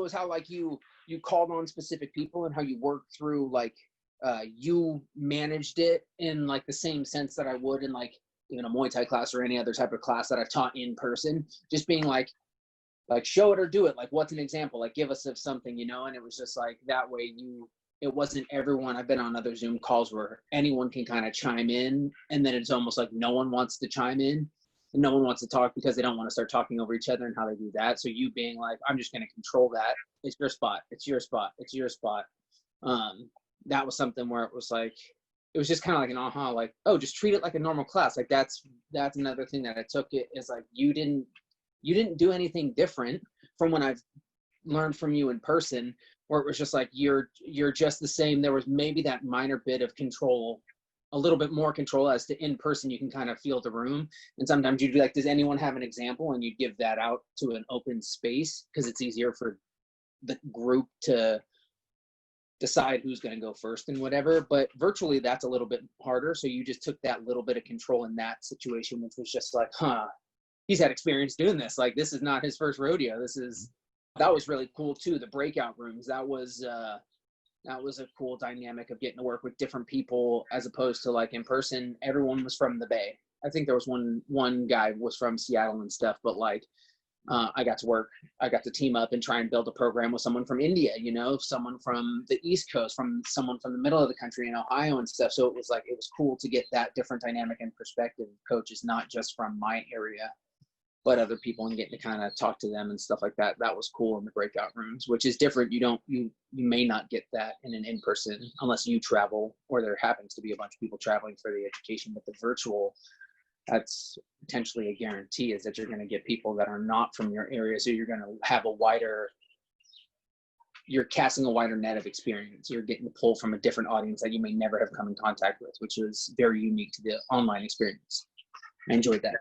was how like you called on specific people and how you worked through like you managed it in like the same sense that I would in like even a Muay Thai class or any other type of class that I've taught in person, just being like show it or do it. Like, what's an example? Like, give us of something, you know? And it was just like, that way it wasn't everyone. I've been on other Zoom calls where anyone can kind of chime in. And then it's almost like no one wants to chime in and no one wants to talk because they don't want to start talking over each other and how they do that. So you being like, I'm just going to control that. It's your spot. It's your spot. It's your spot. That was something where it was like, it was just kind of like an aha, like, oh, just treat it like a normal class. Like that's another thing that I took it is like, you didn't do anything different from when I've learned from you in person, where it was just like, you're just the same. There was maybe that minor bit of control, a little bit more control as to in person, you can kind of feel the room. And sometimes you'd be like, does anyone have an example? And you'd give that out to an open space because it's easier for the group to decide who's going to go first and whatever. But virtually that's a little bit harder. So you just took that little bit of control in that situation, which was just like, he's had experience doing this. Like, this is not his first rodeo. That was really cool too. The breakout rooms, that was a cool dynamic of getting to work with different people as opposed to like in person. Everyone was from the Bay. I think there was one guy was from Seattle and stuff, but like, I got to team up and try and build a program with someone from India, you know, someone from the East Coast, from someone from the middle of the country in Ohio and stuff. So it was cool to get that different dynamic and perspective of coaches, not just from my area, but other people, and getting to kind of talk to them and stuff like that. That was cool in the breakout rooms, which is different. You may not get that in an in-person unless you travel or there happens to be a bunch of people traveling for the education. But the virtual, that's potentially a guarantee, is that you're going to get people that are not from your area. So you're going to have you're casting a wider net of experience. You're getting to pull from a different audience that you may never have come in contact with, which is very unique to the online experience. I enjoyed that.